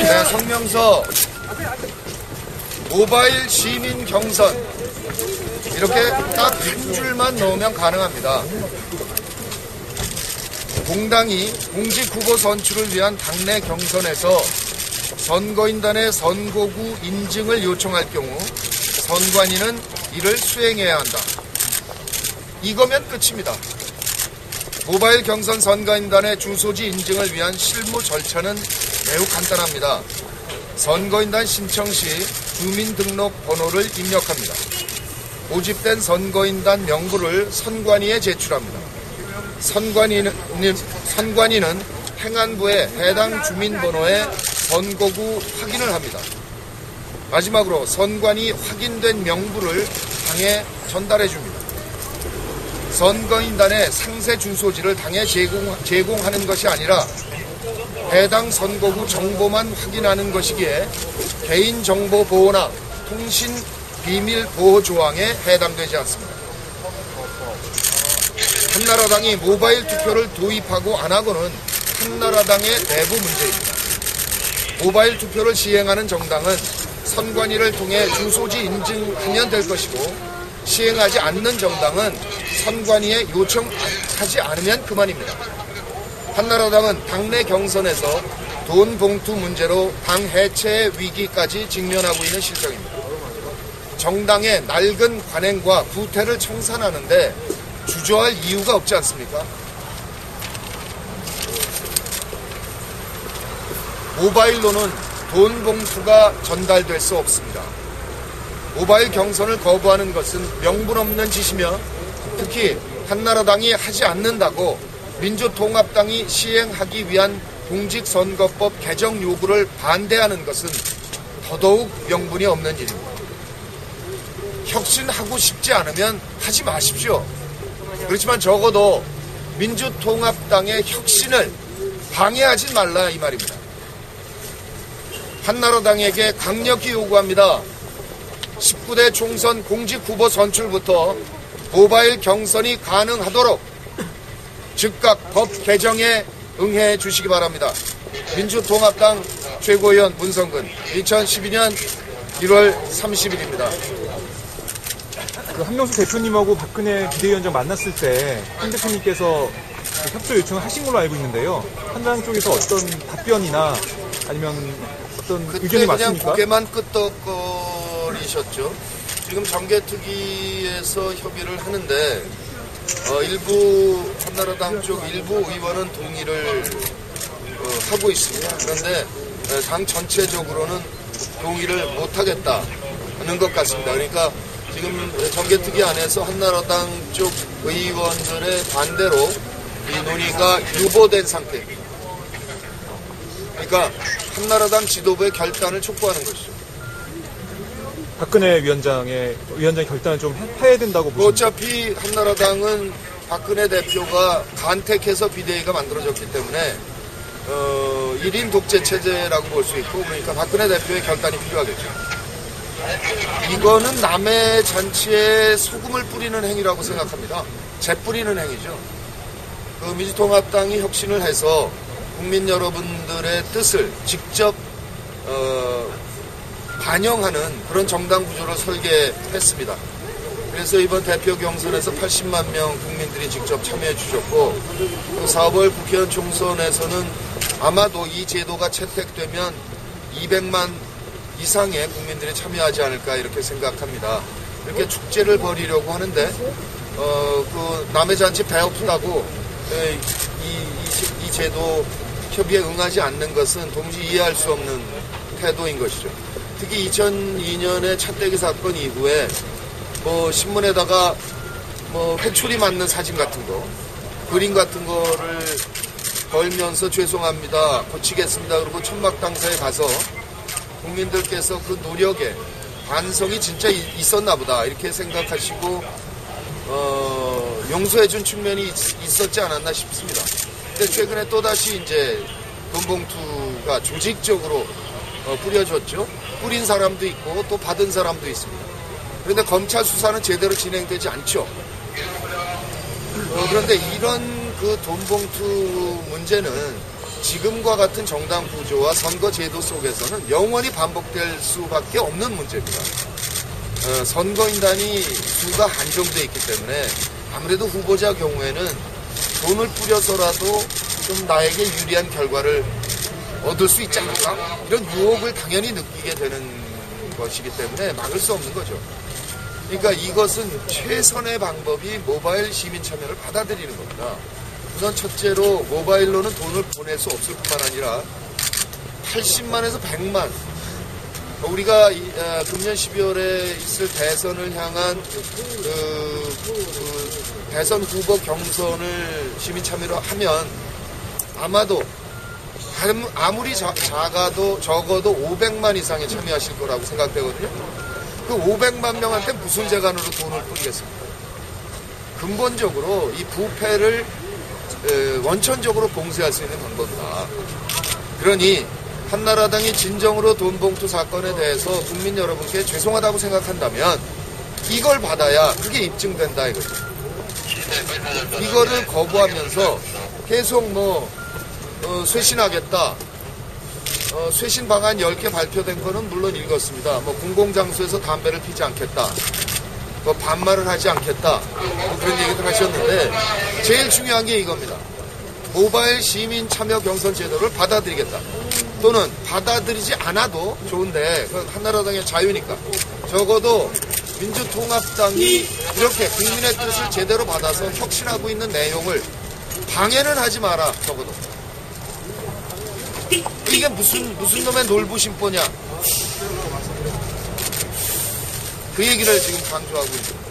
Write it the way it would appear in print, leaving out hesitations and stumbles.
네, 성명서 모바일 시민 경선 이렇게 딱 한 줄만 넣으면 가능합니다. 공당이 공직 후보 선출을 위한 당내 경선에서 선거인단의 선거구 인증을 요청할 경우 선관위는 이를 수행해야 한다. 이거면 끝입니다. 모바일 경선 선거인단의 주소지 인증을 위한 실무 절차는 매우 간단합니다. 선거인단 신청 시 주민등록번호를 입력합니다. 모집된 선거인단 명부를 선관위에 제출합니다. 선관위는 행안부에 해당 주민번호의 선거구 확인을 합니다. 마지막으로 선관위 확인된 명부를 당에 전달해 줍니다. 선거인단의 상세 주소지를 당에 제공하는 것이 아니라 해당 선거구 정보만 확인하는 것이기에 개인정보 보호나 통신 비밀 보호 조항에 해당되지 않습니다. 한나라당이 모바일 투표를 도입하고 안 하고는 한나라당의 내부 문제입니다. 모바일 투표를 시행하는 정당은 선관위를 통해 주소지 인증하면 될 것이고 시행하지 않는 정당은 선관위에 요청하지 않으면 그만입니다. 한나라당은 당내 경선에서 돈 봉투 문제로 당 해체의 위기까지 직면하고 있는 실정입니다. 정당의 낡은 관행과 구태를 청산하는데 주저할 이유가 없지 않습니까? 모바일로는 돈 봉투가 전달될 수 없습니다. 모바일 경선을 거부하는 것은 명분 없는 짓이며 특히 한나라당이 하지 않는다고 민주통합당이 시행하기 위한 공직선거법 개정 요구를 반대하는 것은 더더욱 명분이 없는 일입니다. 혁신하고 싶지 않으면 하지 마십시오. 그렇지만 적어도 민주통합당의 혁신을 방해하지 말라 이 말입니다. 한나라당에게 강력히 요구합니다. 19대 총선 공직후보 선출부터 모바일 경선이 가능하도록 즉각 법 개정에 응해 주시기 바랍니다. 민주통합당 최고위원 문성근 2012년 1월 30일입니다. 한명숙 대표님하고 박근혜 비대위원장 만났을 때 한 대표님께서 협조 요청을 하신 걸로 알고 있는데요. 한나라당 쪽에서 어떤 답변이나 아니면 어떤 의견이 맞습니까? 그냥 고개만 끄덕거리셨죠. 지금 정개특위에서 협의를 하는데 일부 한나라당 쪽 일부 의원은 동의를 하고 있습니다. 그런데 당 전체적으로는 동의를 못하겠다는 것 같습니다. 그러니까 지금 정개특위 안에서 한나라당 쪽 의원들의 반대로 이 논의가 유보된 상태입니다. 그러니까 한나라당 지도부의 결단을 촉구하는 것이죠. 박근혜 위원장의 결단을 좀 해야 된다고 보십니까? 어차피 한나라당은 박근혜 대표가 간택해서 비대위가 만들어졌기 때문에 1인 독재 체제라고 볼 수 있고 그러니까 박근혜 대표의 결단이 필요하겠죠. 이거는 남의 잔치에 소금을 뿌리는 행위라고 생각합니다. 재 뿌리는 행위죠. 민주통합당이 혁신을 해서 국민 여러분들의 뜻을 직접 반영하는 그런 정당 구조를 설계했습니다. 그래서 이번 대표 경선에서 80만 명 국민들이 직접 참여해 주셨고 4월 국회의원 총선에서는 아마도 이 제도가 채택되면 200만 이상의 국민들이 참여하지 않을까 이렇게 생각합니다. 이렇게 축제를 벌이려고 하는데 그 남의 잔치 배고프다고 이 제도 협의에 응하지 않는 것은 도무지 이해할 수 없는 태도인 것이죠. 특히 2002년의 차떼기 사건 이후에 신문에다가 회초리 맞는 사진 같은 거, 그림 같은 거를 걸면서 죄송합니다, 고치겠습니다. 그리고 천막당사에 가서 국민들께서 그 노력에 반성이 진짜 있었나 보다 이렇게 생각하시고 용서해준 측면이 있었지 않았나 싶습니다. 근데 최근에 또다시 이제 돈봉투가 조직적으로 뿌려졌죠. 뿌린 사람도 있고 또 받은 사람도 있습니다. 그런데 검찰 수사는 제대로 진행되지 않죠. 그런데 이런 그 돈봉투 문제는 지금과 같은 정당 구조와 선거 제도 속에서는 영원히 반복될 수밖에 없는 문제입니다. 선거인단이 수가 한정되어 있기 때문에 아무래도 후보자 경우에는 돈을 뿌려서라도 좀 나에게 유리한 결과를 얻을 수 있지 않을까? 이런 유혹을 당연히 느끼게 되는 것이기 때문에 막을 수 없는 거죠. 그러니까 이것은 최선의 방법이 모바일 시민 참여를 받아들이는 겁니다. 우선 첫째로 모바일로는 돈을 보낼 수 없을 뿐만 아니라 80만에서 100만 우리가 금년 12월에 있을 대선을 향한 대선 후보 경선을 시민 참여로 하면 아마도 아무리 적어도 500만 이상에 참여하실 거라고 생각되거든요. 그 500만 명한테 무슨 재간으로 돈을 뿌리겠습니까? 근본적으로 이 부패를 원천적으로 봉쇄할 수 있는 방법이다. 그러니 한나라당이 진정으로 돈봉투 사건에 대해서 국민 여러분께 죄송하다고 생각한다면 이걸 받아야 그게 입증된다 이거죠. 이거를 거부하면서 계속 쇄신하겠다. 쇄신 방안 10개 발표된 거는 물론 읽었습니다. 공공장소에서 담배를 피지 않겠다. 반말을 하지 않겠다. 그런 얘기들 하셨는데 제일 중요한 게 이겁니다. 모바일 시민 참여 경선 제도를 받아들이겠다. 또는 받아들이지 않아도 좋은데 그건 한나라당의 자유니까 적어도 민주통합당이 이렇게 국민의 뜻을 제대로 받아서 혁신하고 있는 내용을 방해는 하지 마라. 적어도 이게 무슨 놈의 놀부심보냐 그 얘기를 지금 강조하고 있습니다.